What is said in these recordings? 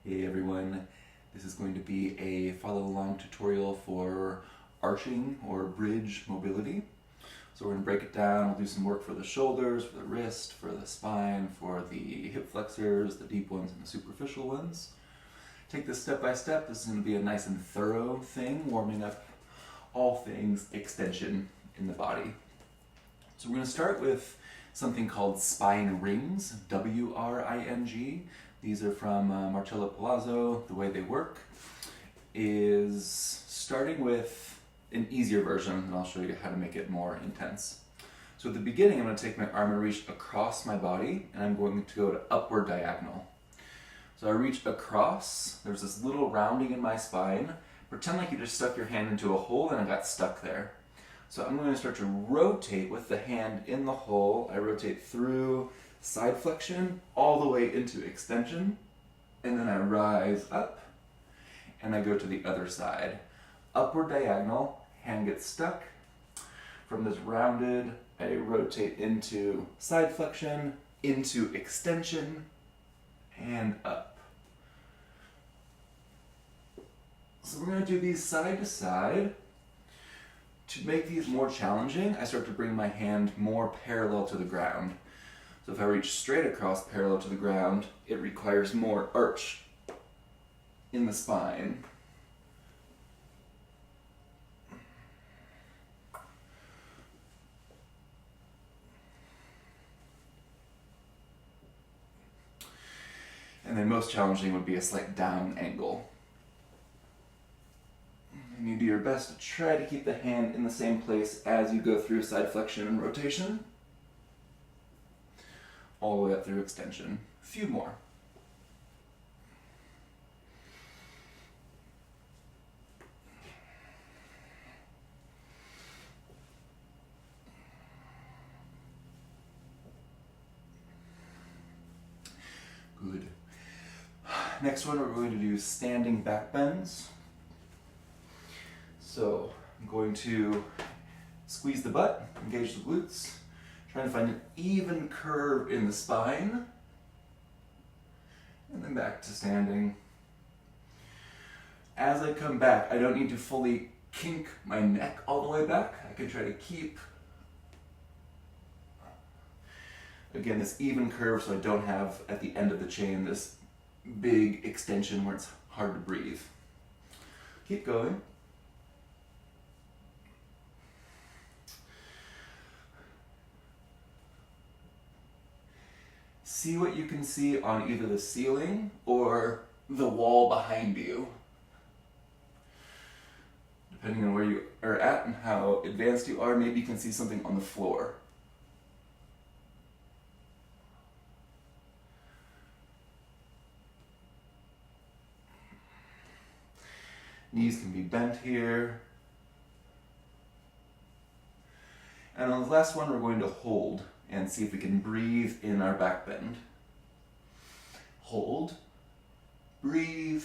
Hey everyone, this is going to be a follow-along tutorial for arching or bridge mobility. So we're going to break it down. We'll do some work for the shoulders, for the wrist, for the spine, for the hip flexors, the deep ones and the superficial ones. Take this step by step. This is going to be a nice and thorough thing, warming up all things extension in the body. So we're going to start with something called spine rings, W-R-I-N-G. These are from Marcello Palazzo. The way they work is starting with an easier version, and I'll show you how to make it more intense. So at the beginning, I'm going to take my arm and reach across my body, and I'm going to go to upward diagonal. So I reach across, there's this little rounding in my spine. Pretend like you just stuck your hand into a hole and it got stuck there. So I'm going to start to rotate with the hand in the hole. I rotate through side flexion all the way into extension, and then I rise up and I go to the other side. Upward diagonal, hand gets stuck. From this rounded, I rotate into side flexion, into extension, and up. So we're going to do these side to side. To make these more challenging, I start to bring my hand more parallel to the ground. So if I reach straight across parallel to the ground, it requires more arch in the spine. And then most challenging would be a slight down angle. And you do your best to try to keep the hand in the same place as you go through side flexion and rotation, all the way up through extension. A few more. Good. Next one, we're going to do standing back bends. So I'm going to squeeze the butt, engage the glutes, trying to find an even curve in the spine, and then back to standing. As I come back, I don't need to fully kink my neck all the way back. I can try to keep, again, this even curve so I don't have, at the end of the chain, this big extension where it's hard to breathe. Keep going. See what you can see on either the ceiling or the wall behind you. Depending on where you are at and how advanced you are, maybe you can see something on the floor. Knees can be bent here. And on the last one, we're going to hold and see if we can breathe in our back bend. Hold, breathe.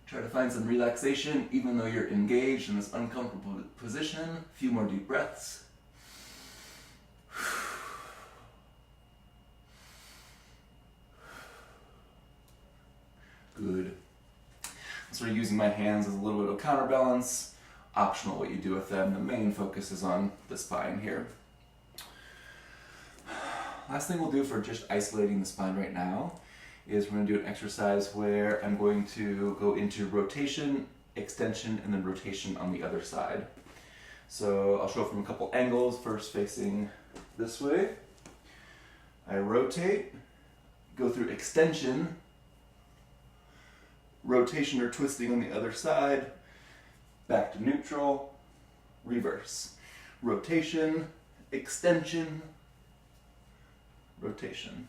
Try to find some relaxation even though you're engaged in this uncomfortable position. A few more deep breaths. Good. I'm sort of using my hands as a little bit of counterbalance. Optional what you do with them. The main focus is on the spine here. Last thing we'll do for just isolating the spine right now is we're going to do an exercise where I'm going to go into rotation, extension, and then rotation on the other side. So I'll show from a couple angles, first facing this way. I rotate, go through extension, rotation or twisting on the other side, back to neutral, reverse. Rotation, extension, rotation.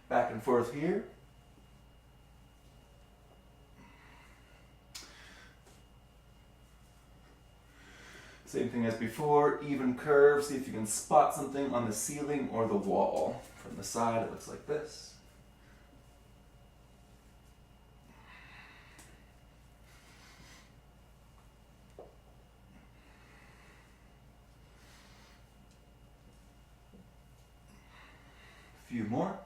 Back and forth here. Same thing as before, even curve. See if you can spot something on the ceiling or the wall. From the side, it looks like this. A few more.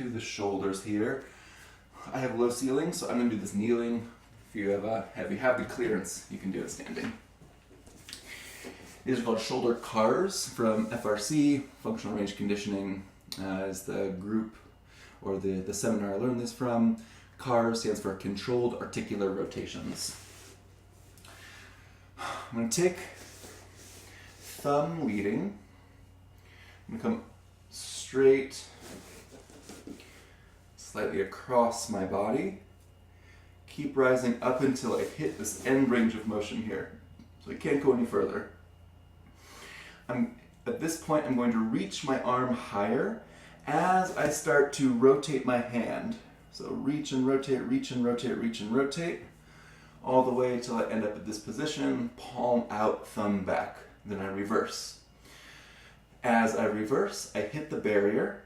do the shoulders here. I have low ceiling, so I'm going to do this kneeling. If you have the clearance, you can do it standing. These are called shoulder CARs from FRC, Functional Range Conditioning, is the group or the seminar I learned this from. CARS stands for Controlled Articular Rotations. I'm going to take thumb leading. I'm going to come straight, slightly across my body. Keep rising up until I hit this end range of motion here. So I can't go any further. At this point, I'm going to reach my arm higher as I start to rotate my hand. So reach and rotate, reach and rotate, reach and rotate, all the way till I end up at this position, palm out, thumb back. Then I reverse. As I reverse, I hit the barrier.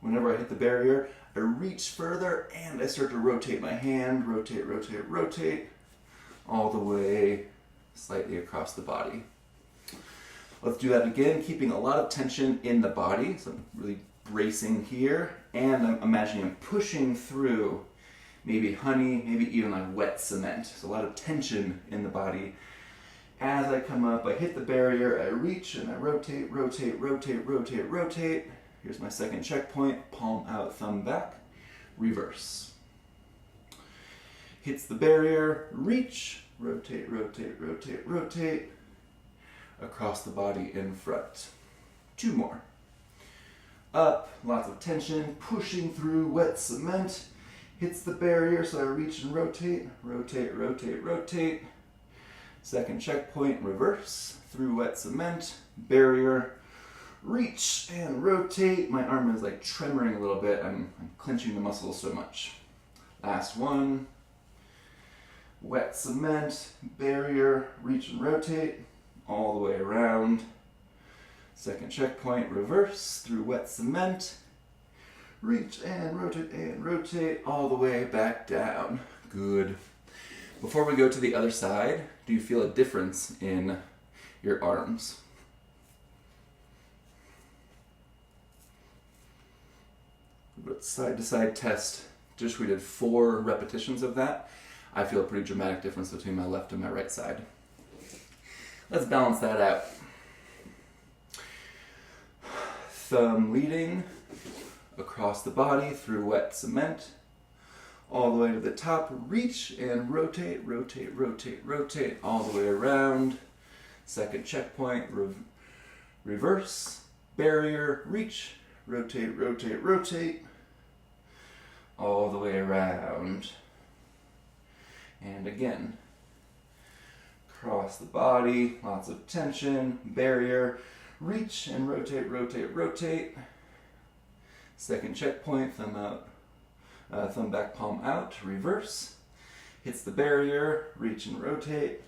Whenever I hit the barrier, I reach further and I start to rotate my hand, rotate, rotate, rotate, all the way slightly across the body. Let's do that again, keeping a lot of tension in the body. So I'm really bracing here, and I'm imagining I'm pushing through maybe honey, maybe even like wet cement. So a lot of tension in the body. As I come up, I hit the barrier, I reach and I rotate, rotate, rotate, rotate, rotate. Here's my second checkpoint, palm out, thumb back, reverse. Hits the barrier, reach, rotate, rotate, rotate, rotate, across the body in front. 2 more. Up, lots of tension, pushing through wet cement, hits the barrier, so I reach and rotate, rotate, rotate, rotate. Second checkpoint, reverse, through wet cement, barrier, reach and rotate. My arm is like tremoring a little bit. I'm clenching the muscles so much. Last one. Wet cement, barrier, reach and rotate, all the way around. Second checkpoint, reverse, through wet cement, reach and rotate, all the way back down. Good. Before we go to the other side, do you feel a difference in your arms? Side to side test. Just we did 4 repetitions of that. I feel a pretty dramatic difference between my left and my right side. Let's balance that out. Thumb leading across the body through wet cement, all the way to the top, reach and rotate, rotate, rotate, rotate, all the way around. Second checkpoint, reverse, barrier, reach, rotate, rotate, rotate, all the way around. And again, across the body, lots of tension, barrier, reach and rotate, rotate, rotate. Second checkpoint, thumb out, thumb back, palm out, reverse. Hits the barrier, reach and rotate,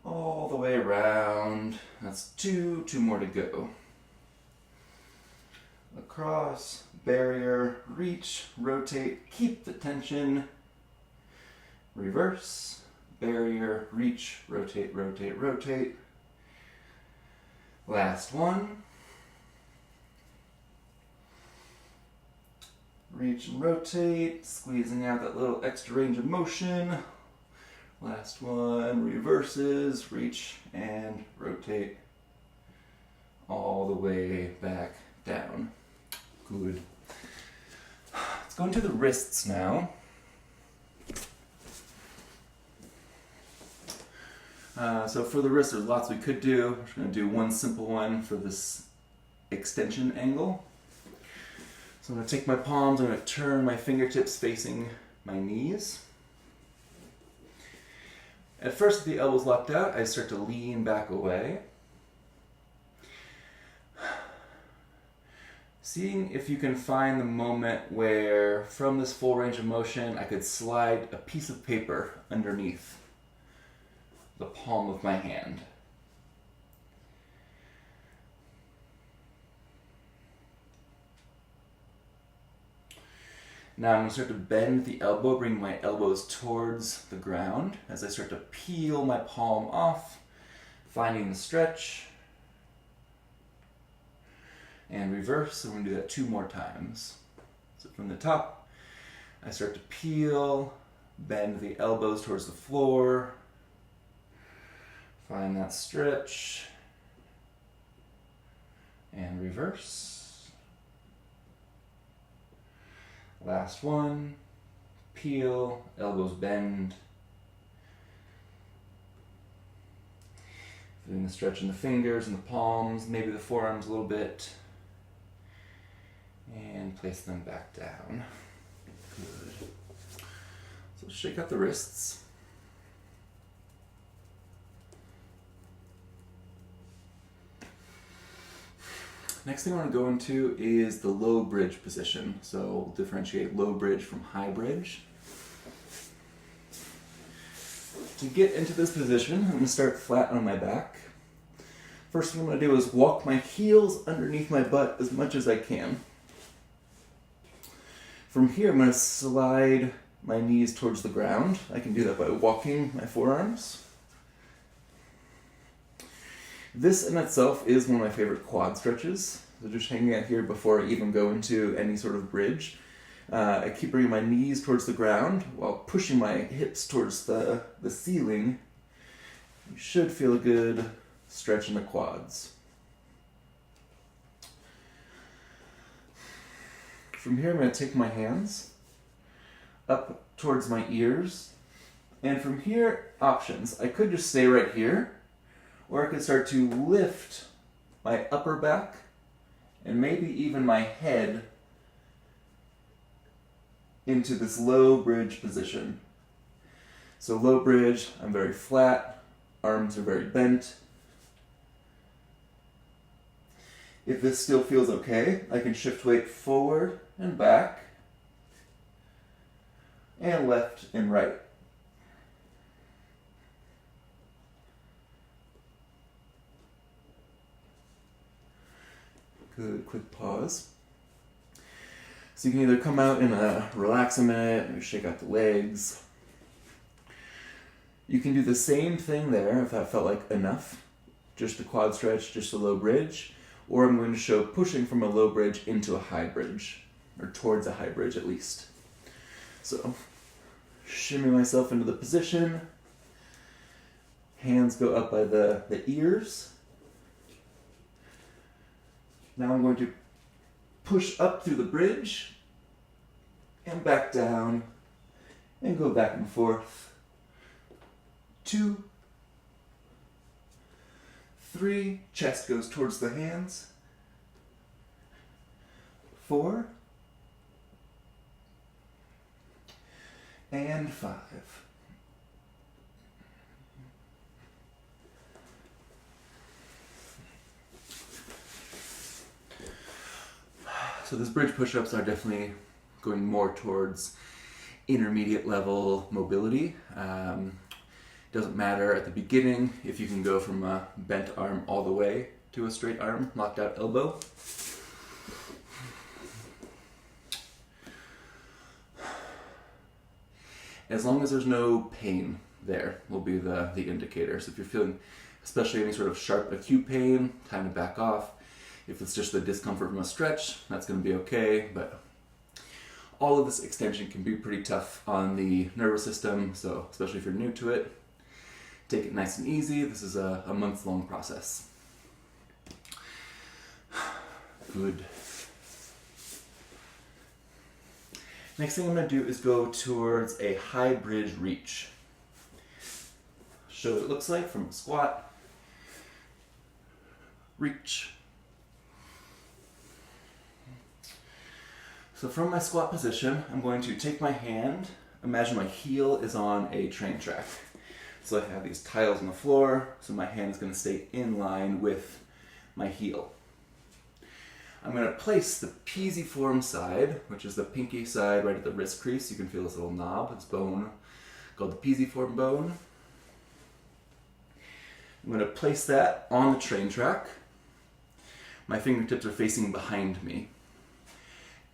all the way around. That's 2 more to go. Across, barrier, reach, rotate, keep the tension, reverse, barrier, reach, rotate, rotate, rotate. Last one. Reach and rotate, squeezing out that little extra range of motion. Last one, reverses, reach and rotate, all the way back down. Good. Let's go into the wrists now. So for the wrists, there's lots we could do. We're just going to do one simple one for this extension angle. So I'm going to take my palms, I'm going to turn my fingertips facing my knees. At first, with the elbows locked out, I start to lean back away. Seeing if you can find the moment where, from this full range of motion, I could slide a piece of paper underneath the palm of my hand. Now I'm going to start to bend the elbow, bring my elbows towards the ground as I start to peel my palm off, finding the stretch, and reverse. So we're going to do that 2 more times. So from the top, I start to peel, bend the elbows towards the floor, find that stretch, and reverse. Last one, peel, elbows bend. Feeling the stretch in the fingers and the palms, maybe the forearms a little bit. And place them back down. Good. So shake out the wrists. Next thing I want to go into is the low bridge position. So we'll differentiate low bridge from high bridge. To get into this position, I'm going to start flat on my back. First thing I'm going to do is walk my heels underneath my butt as much as I can. From here, I'm going to slide my knees towards the ground. I can do that by walking my forearms. This in itself is one of my favorite quad stretches. So just hanging out here before I even go into any sort of bridge. I keep bringing my knees towards the ground while pushing my hips towards the ceiling. You should feel a good stretch in the quads. From here, I'm going to take my hands up towards my ears. And from here, options. I could just stay right here, or I could start to lift my upper back and maybe even my head into this low bridge position. So low bridge, I'm very flat, arms are very bent. If this still feels okay, I can shift weight forward and back, and left and right. Good, quick pause. So you can either come out and relax a minute, or shake out the legs. You can do the same thing there if that felt like enough. Just a quad stretch, just a low bridge. Or I'm going to show pushing from a low bridge into a high bridge, or towards a high bridge at least. So, shimmy myself into the position. Hands go up by the ears. Now I'm going to push up through the bridge and back down and go back and forth. 2, 3, chest goes towards the hands. 4, and 5. So these bridge push-ups are definitely going more towards intermediate level mobility. Doesn't matter at the beginning if you can go from a bent arm all the way to a straight arm, locked out elbow. As long as there's no pain there will be the indicator. So if you're feeling especially any sort of sharp acute pain, time to back off. If it's just the discomfort from a stretch, that's going to be okay, but all of this extension can be pretty tough on the nervous system, so especially if you're new to it, take it nice and easy. This is a month-long process. Good. Next thing I'm going to do is go towards a high bridge reach. Show what it looks like from a squat. Reach. So from my squat position, I'm going to take my hand, imagine my heel is on a train track. So I have these tiles on the floor, so my hand is going to stay in line with my heel. I'm going to place the pisiform side, which is the pinky side right at the wrist crease. You can feel this little knob, this bone called the pisiform bone. I'm going to place that on the train track. My fingertips are facing behind me.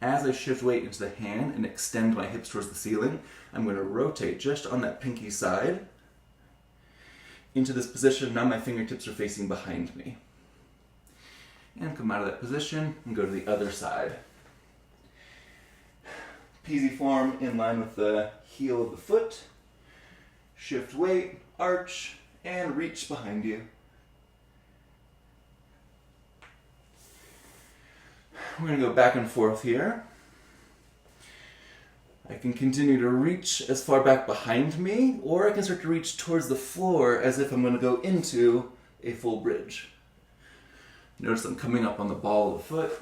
As I shift weight into the hand and extend my hips towards the ceiling, I'm going to rotate just on that pinky side into this position. Now my fingertips are facing behind me. And come out of that position and go to the other side. peasy form in line with the heel of the foot. Shift weight, arch, and reach behind you. We're going to go back and forth here. I can continue to reach as far back behind me, or I can start to reach towards the floor as if I'm going to go into a full bridge. Notice I'm coming up on the ball of the foot.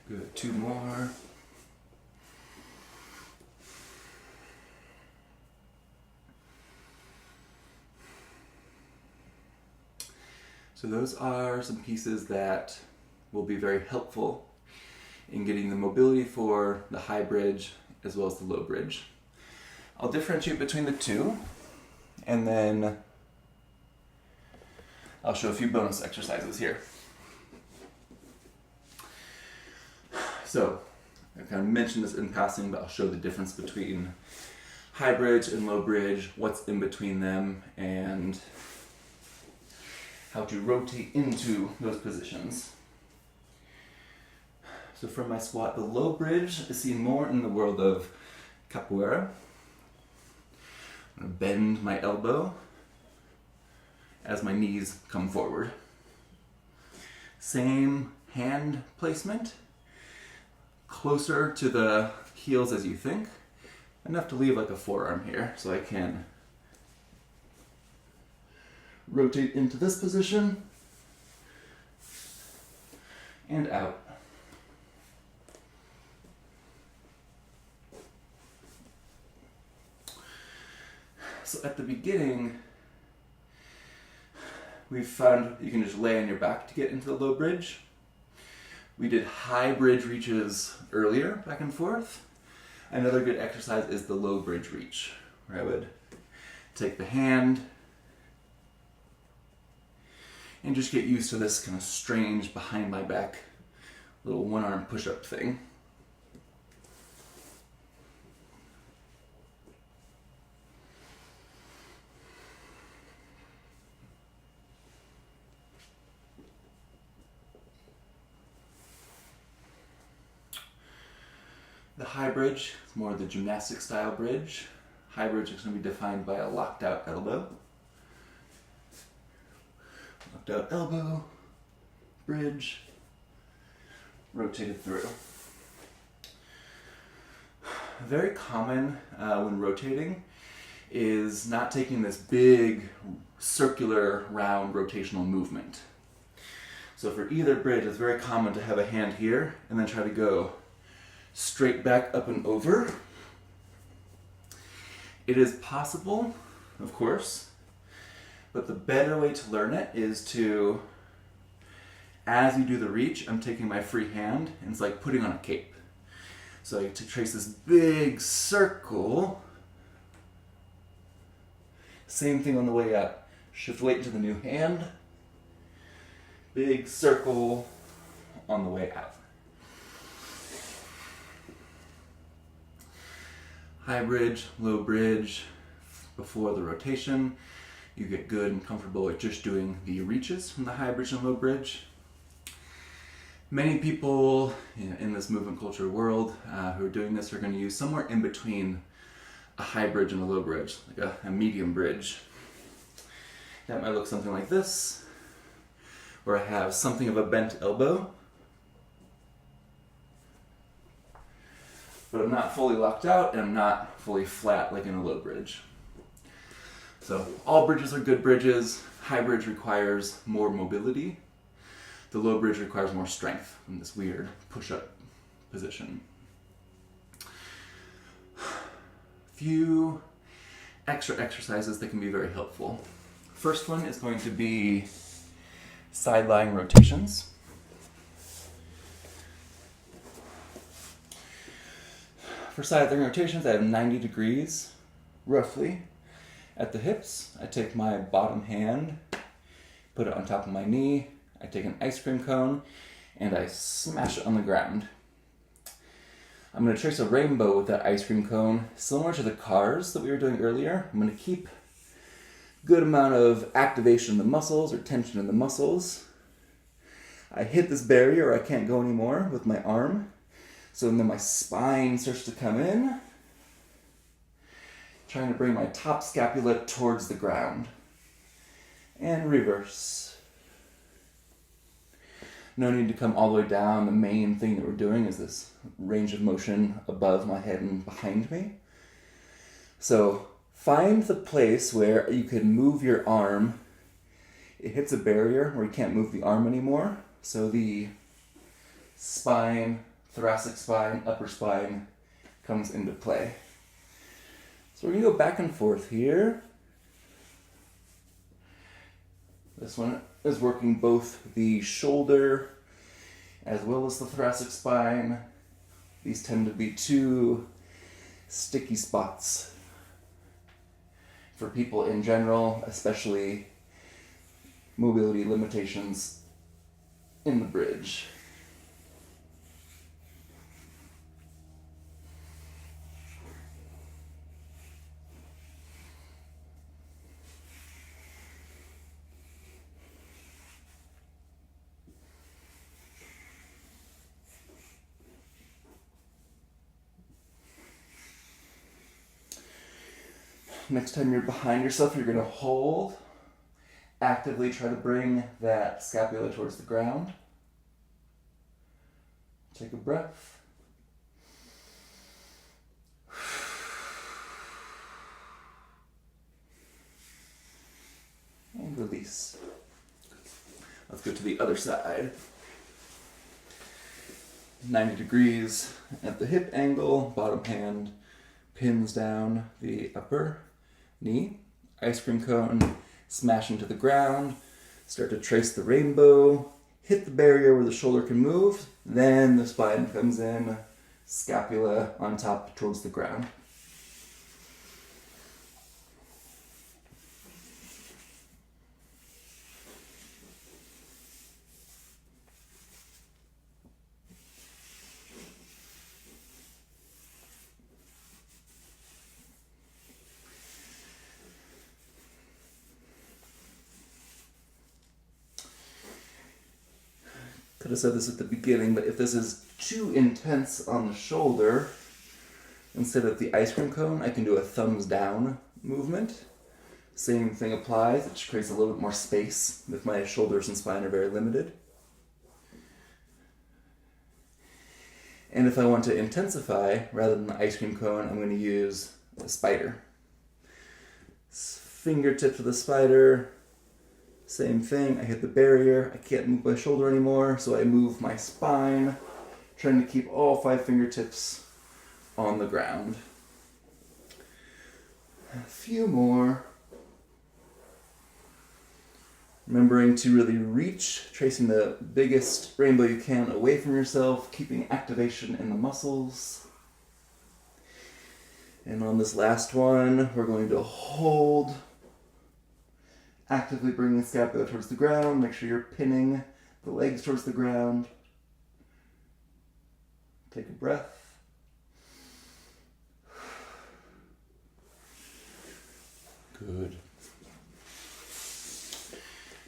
Good, 2 more. So those are some pieces that will be very helpful in getting the mobility for the high bridge as well as the low bridge. I'll differentiate between the two, and then I'll show a few bonus exercises here. So, I kind of mentioned this in passing, but I'll show the difference between high bridge and low bridge, what's in between them, and how to rotate into those positions. So for my squat, the low bridge is seen more in the world of capoeira. I'm going to bend my elbow as my knees come forward. Same hand placement, closer to the heels as you think, enough to leave like a forearm here, so I can rotate into this position and out. So at the beginning, we've found you can just lay on your back to get into the low bridge. We did high bridge reaches earlier, back and forth. Another good exercise is the low bridge reach, where I would take the hand and just get used to this kind of strange behind my back little one-arm push-up thing. The high bridge is more the gymnastic style bridge. High bridge is going to be defined by a locked out elbow. Locked out elbow, bridge, rotated through. Very common when rotating is not taking this big circular round rotational movement. So for either bridge, it's very common to have a hand here and then try to go straight back up and over. It is possible, of course, but the better way to learn it is to, as you do the reach, I'm taking my free hand and it's like putting on a cape. So to trace this big circle, same thing on the way up. Shift weight into the new hand, big circle on the way out. High bridge, low bridge, before the rotation. You get good and comfortable at just doing the reaches from the high bridge and low bridge. Many people in this movement culture world who are doing this are going to use somewhere in between a high bridge and a low bridge, like a medium bridge. That might look something like this, where I have something of a bent elbow, but I'm not fully locked out and I'm not fully flat like in a low bridge. So all bridges are good bridges. High bridge requires more mobility. The low bridge requires more strength in this weird push-up position. Few extra exercises that can be very helpful. First one is going to be side lying rotations. For side lying rotations, I have 90 degrees, roughly. At the hips, I take my bottom hand, put it on top of my knee, I take an ice cream cone, and I smash it on the ground. I'm going to trace a rainbow with that ice cream cone, similar to the cars that we were doing earlier. I'm going to keep a good amount of activation in the muscles or tension in the muscles. I hit this barrier, I can't go anymore with my arm. So then my spine starts to come in, trying to bring my top scapula towards the ground. And reverse. No need to come all the way down. The main thing that we're doing is this range of motion above my head and behind me. So find the place where you can move your arm. It hits a barrier where you can't move the arm anymore. So the spine, thoracic spine, upper spine comes into play. So we're going to go back and forth here. This one is working both the shoulder as well as the thoracic spine. These tend to be two sticky spots for people in general, especially mobility limitations in the bridge. Next time you're behind yourself, you're going to hold. Actively try to bring that scapula towards the ground. Take a breath. And release. Let's go to the other side. 90 degrees at the hip angle, bottom hand pins down the upper knee, ice cream cone, smash into the ground, start to trace the rainbow, hit the barrier where the shoulder can move, then the spine comes in, scapula on top towards the ground. Could have said this at the beginning, but if this is too intense on the shoulder, instead of the ice cream cone, I can do a thumbs down movement. Same thing applies, it just creates a little bit more space if my shoulders and spine are very limited. And if I want to intensify, rather than the ice cream cone, I'm going to use the spider. Fingertips of the spider. Same thing, I hit the barrier, I can't move my shoulder anymore, so I move my spine, trying to keep all 5 fingertips on the ground. A few more. Remembering to really reach, tracing the biggest rainbow you can away from yourself, keeping activation in the muscles. And on this last one, we're going to hold. Actively bring the scapula towards the ground. Make sure you're pinning the legs towards the ground. Take a breath. Good.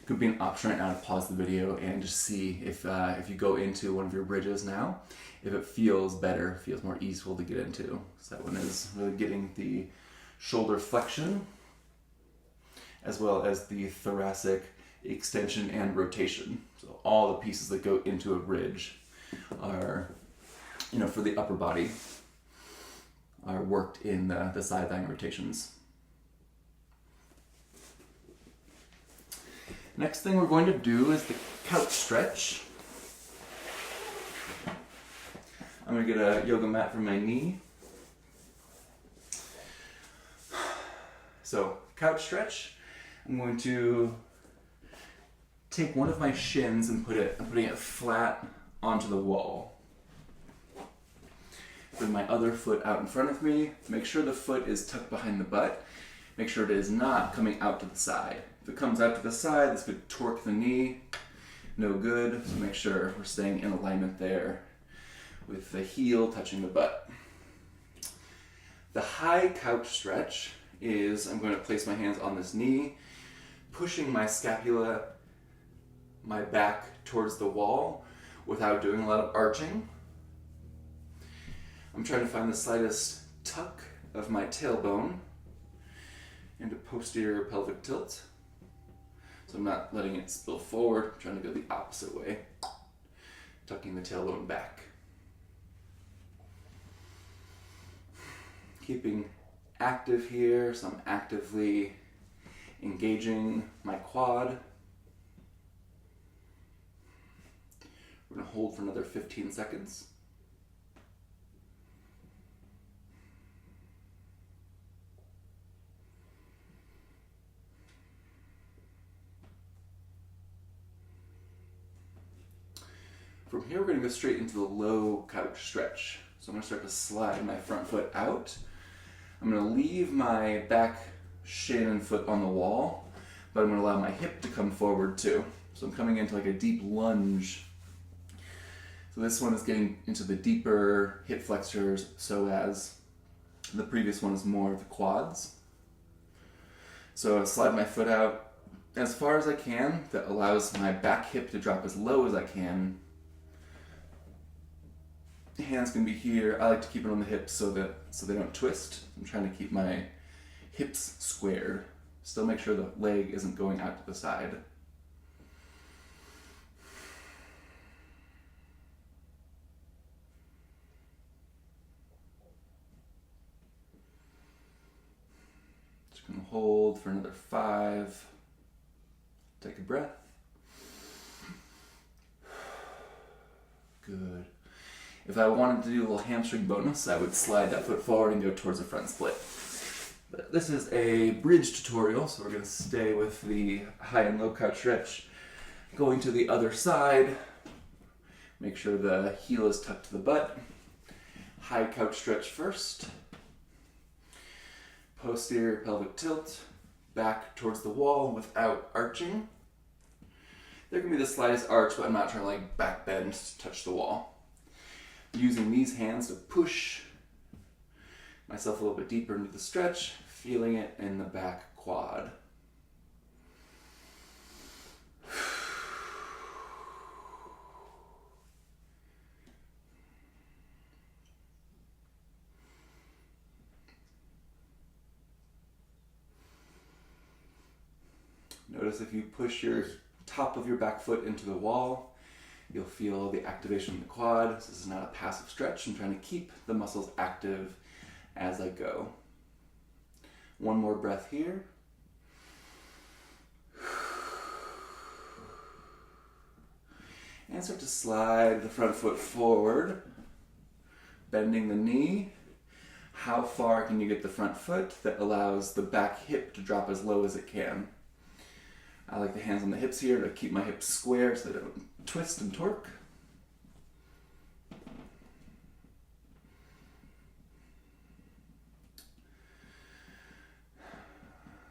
Could be an option right now to pause the video and just see if you go into one of your bridges now, if it feels better, feels more easeful to get into. So that one is really getting the shoulder flexion, as well as the thoracic extension and rotation. So all the pieces that go into a bridge are, for the upper body, are worked in the side lying rotations. Next thing we're going to do is the couch stretch. I'm going to get a yoga mat for my knee. So, couch stretch. I'm going to take one of my shins and I'm putting it flat onto the wall. Bring my other foot out in front of me. Make sure the foot is tucked behind the butt. Make sure it is not coming out to the side. If it comes out to the side, this could torque the knee. No good. So make sure we're staying in alignment there with the heel touching the butt. The high couch stretch is I'm going to place my hands on this knee, pushing my scapula, my back towards the wall without doing a lot of arching. I'm trying to find the slightest tuck of my tailbone into posterior pelvic tilt. So I'm not letting it spill forward, I'm trying to go the opposite way, tucking the tailbone back. Keeping active here, so I'm actively engaging my quad. We're going to hold for another 15 seconds. From here, we're going to go straight into the low couch stretch. So I'm going to start to slide my front foot out. I'm going to leave my back shin and foot on the wall, but I'm going to allow my hip to come forward too. So I'm coming into like a deep lunge. So this one is getting into the deeper hip flexors, so as the previous one is more of the quads. So I slide my foot out as far as I can. That allows my back hip to drop as low as I can. Hands can be here. I like to keep it on the hips so they don't twist. I'm trying to keep my hips squared. Still make sure the leg isn't going out to the side. Just gonna hold for another 5. Take a breath. Good. If I wanted to do a little hamstring bonus, I would slide that foot forward and go towards the front split. But this is a bridge tutorial, so we're going to stay with the high and low couch stretch. Going to the other side, make sure the heel is tucked to the butt. High couch stretch first. Posterior pelvic tilt, back towards the wall without arching. There can be the slightest arch, but I'm not trying to like back bend to touch the wall. Using these hands to push myself a little bit deeper into the stretch, feeling it in the back quad. Notice if you push your top of your back foot into the wall, you'll feel the activation in the quad. This is not a passive stretch. I'm trying to keep the muscles active as I go. One more breath here. And start to slide the front foot forward, bending the knee. How far can you get the front foot that allows the back hip to drop as low as it can? I like the hands on the hips here to keep my hips square so they don't twist and torque.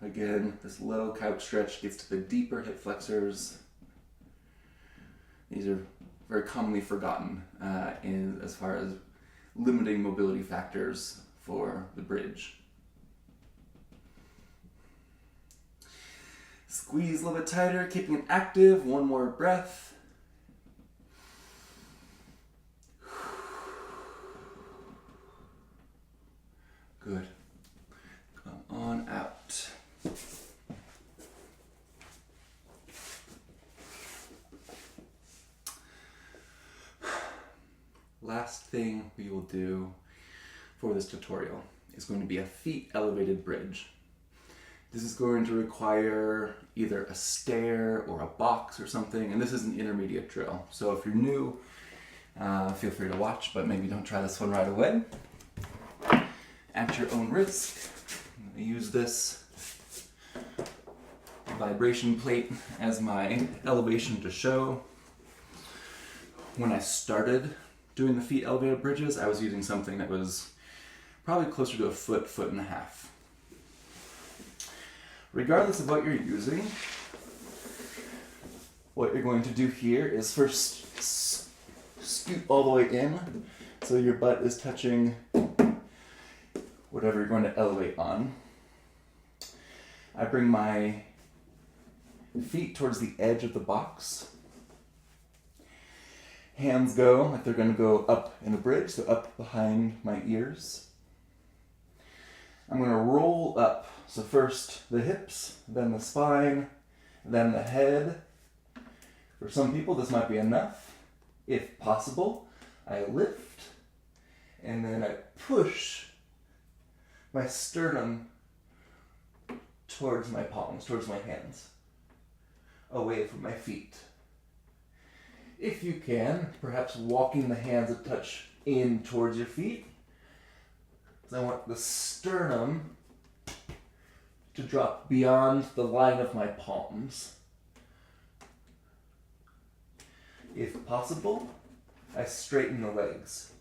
Again, this low couch stretch gets to the deeper hip flexors. These are very commonly forgotten as far as limiting mobility factors for the bridge. Squeeze a little bit tighter, keeping it active. One more breath. Good. Come on out. Last thing we will do for this tutorial is going to be a feet elevated bridge. This is going to require either a stair or a box or something, and this is an intermediate drill. So if you're new, feel free to watch, but maybe don't try this one right away. At your own risk, I'm going to use this vibration plate as my elevation to show. When I started doing the feet elevated bridges, I was using something that was probably closer to a foot, foot and a half. Regardless of what you're using, what you're going to do here is first scoot all the way in so your butt is touching whatever you're going to elevate on. I bring my feet towards the edge of the box. Hands go like they're going to go up in the bridge, so up behind my ears. I'm going to roll up. So first the hips, then the spine, then the head. For some people this might be enough. If possible, I lift and then I push my sternum towards my palms, towards my hands, away from my feet. If you can, perhaps walking the hands a touch in towards your feet. So I want the sternum to drop beyond the line of my palms. If possible, I straighten the legs.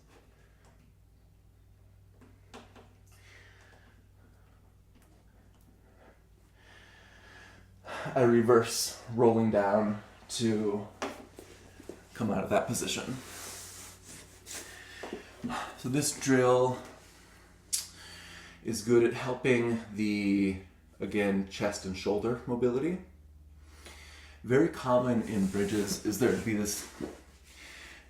I reverse, rolling down to come out of that position. So this drill is good at helping the, again, chest and shoulder mobility. Very common in bridges is there to be this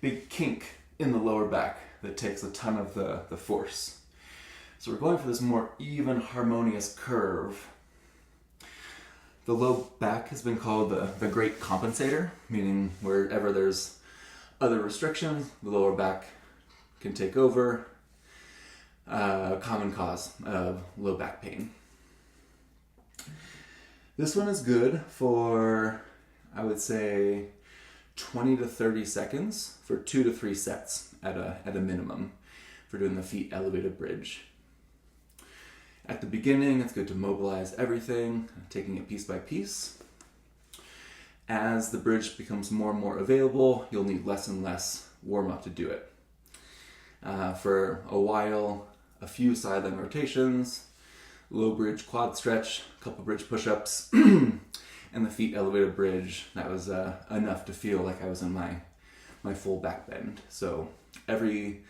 big kink in the lower back that takes a ton of the force. So we're going for this more even, harmonious curve. The low back has been called the great compensator, meaning wherever there's other restrictions, the lower back can take over. Common cause of low back pain. This one is good for, I would say, 20 to 30 seconds for 2 to 3 sets at a minimum for doing the feet elevated bridge. At the beginning, it's good to mobilize everything, taking it piece by piece. As the bridge becomes more and more available, you'll need less and less warm-up to do it. For a while, a few sideline rotations, low bridge quad stretch, a couple bridge push-ups, and the feet elevated bridge. That was enough to feel like I was in my full back bend. So every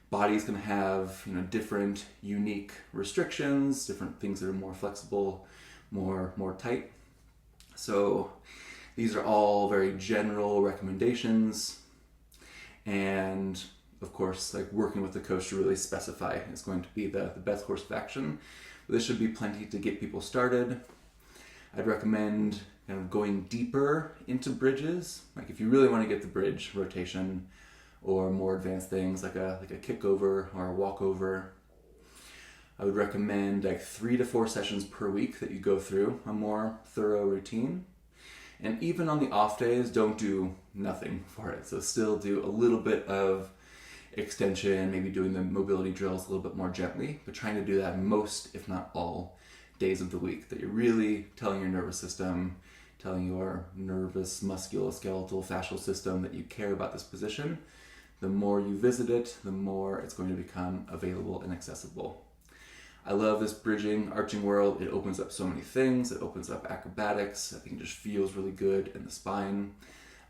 body's going to have, different unique restrictions, different things that are more flexible, more tight. So these are all very general recommendations, and of course, like working with the coach to really specify is going to be the best course of action. But this should be plenty to get people started. I'd recommend kind of going deeper into bridges. Like if you really want to get the bridge rotation or more advanced things like a kick over or a walk over, I would recommend like 3 to 4 sessions per week that you go through a more thorough routine. And even on the off days, don't do nothing for it. So still do a little bit of extension, maybe doing the mobility drills a little bit more gently, but trying to do that most, if not all, days of the week, that you're really telling your nervous system, telling your nervous, musculoskeletal, fascial system that you care about this position. The more you visit it, the more it's going to become available and accessible. I love this bridging, arching world. It opens up so many things. It opens up acrobatics. I think it just feels really good in the spine.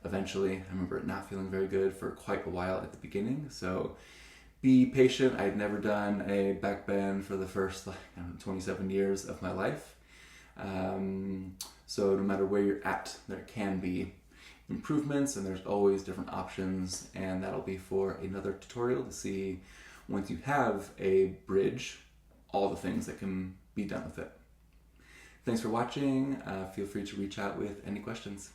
Eventually, I remember it not feeling very good for quite a while at the beginning. So be patient. I had never done a back bend for the first 27 years of my life. So no matter where you're at, there can be improvements, and there's always different options, and that'll be for another tutorial to see, once you have a bridge, all the things that can be done with it. Thanks for watching. Feel free to reach out with any questions.